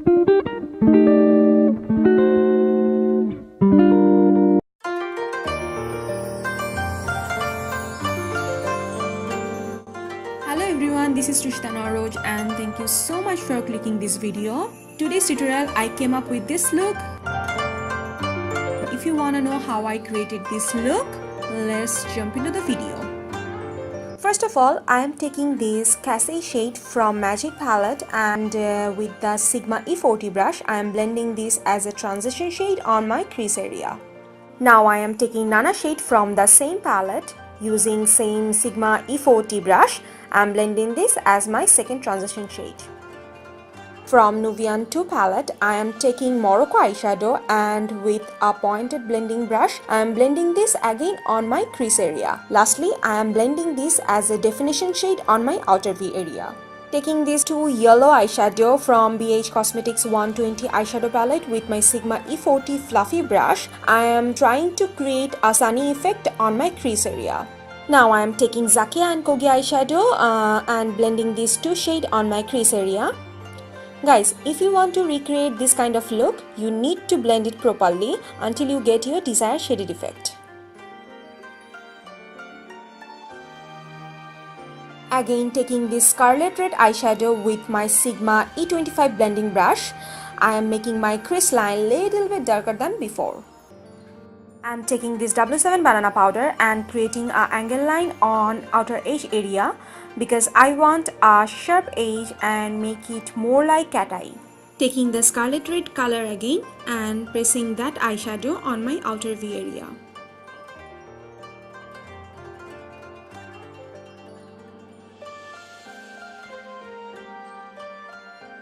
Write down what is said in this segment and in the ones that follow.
Hello everyone, this is TrishitaNowroj and thank you so much for clicking this video. Today's tutorial I came up with this look. If you want to know how I created this look, let's jump into the video. First of all, I am taking this Cassie shade from Magic Palette and with the Sigma E40 brush, I am blending this as a transition shade on my crease area. Now I am taking Nana shade from the same palette. Using same Sigma E40 brush, I am blending this as my second transition shade. From Nubian 2 palette, I am taking Morocco eyeshadow and with a pointed blending brush, I am blending this again on my crease area. Lastly, I am blending this as a definition shade on my outer V area. Taking these two yellow eyeshadow from BH Cosmetics 120 eyeshadow palette with my Sigma E40 fluffy brush, I am trying to create a sunny effect on my crease area. Now I am taking Zakia and Kogi eyeshadow and blending these two shades on my crease area. Guys, if you want to recreate this kind of look, you need to blend it properly until you get your desired shaded effect. Again, taking this Scarlet Red eyeshadow with my Sigma E25 blending brush, I am making my crease line little bit darker than before. I am taking this W7 banana powder and creating an angle line on outer edge area because I want a sharp edge and make it more like cat eye. Taking the Scarlet Red color again and pressing that eyeshadow on my outer V area.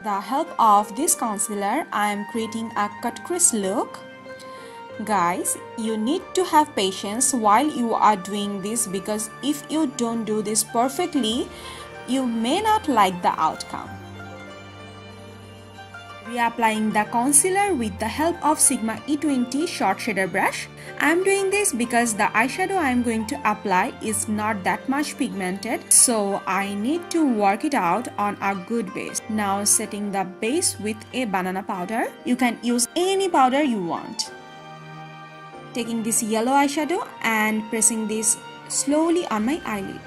The help of this concealer, I am creating a cut crease look. Guys, you need to have patience while you are doing this because if you don't do this perfectly, you may not like the outcome. Reapplying the concealer with the help of Sigma E20 short shader brush. I am doing this because the eyeshadow I am going to apply is not that much pigmented, so I need to work it out on a good base. Now setting the base with a banana powder. You can use any powder you want. Taking this yellow eyeshadow and pressing this slowly on my eyelid.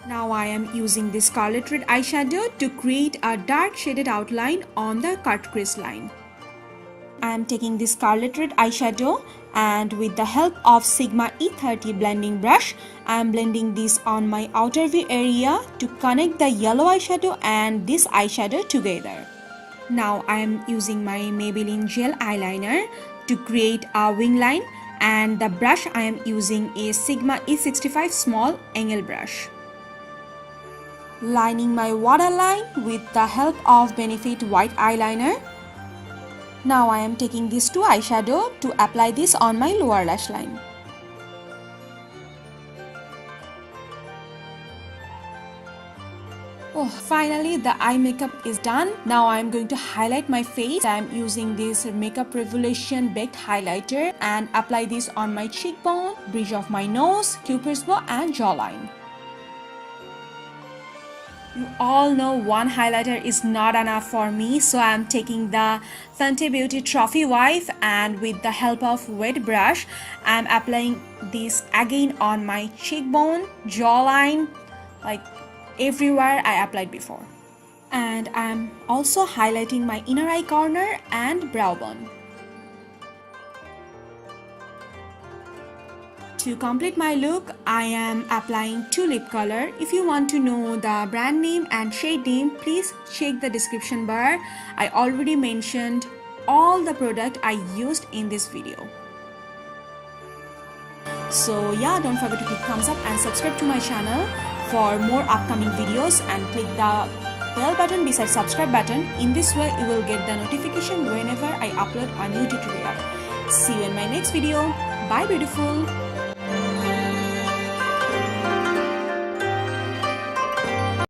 Now I am using this Scarlet Red eyeshadow to create a dark shaded outline on the cut crease line. I am taking this Scarlet Red eyeshadow and with the help of Sigma E30 blending brush, I am blending this on my outer V area to connect the yellow eyeshadow and this eyeshadow together. Now I am using my Maybelline gel eyeliner to create a wing line and the brush I am using is Sigma E65 small angle brush. Lining my waterline with the help of Benefit white eyeliner. Now I am taking these two eyeshadow to apply this on my lower lash line. Oh, finally the eye makeup is done. Now I am going to highlight my face. I am using this Makeup Revolution baked highlighter and apply this on my cheekbone, bridge of my nose, cupid's bow and jawline. You all know one highlighter is not enough for me, so I am taking the Fenty Beauty Trophy Wife and with the help of wet brush, I am applying this again on my cheekbone, jawline, like everywhere I applied before. And I am also highlighting my inner eye corner and brow bone. To complete my look, I am applying 2 lip color. If you want to know the brand name and shade name, please check the description bar. I already mentioned all the product I used in this video. So yeah, don't forget to click thumbs up and subscribe to my channel for more upcoming videos and click the bell button beside subscribe button. In this way, you will get the notification whenever I upload a new tutorial. See you in my next video. Bye beautiful.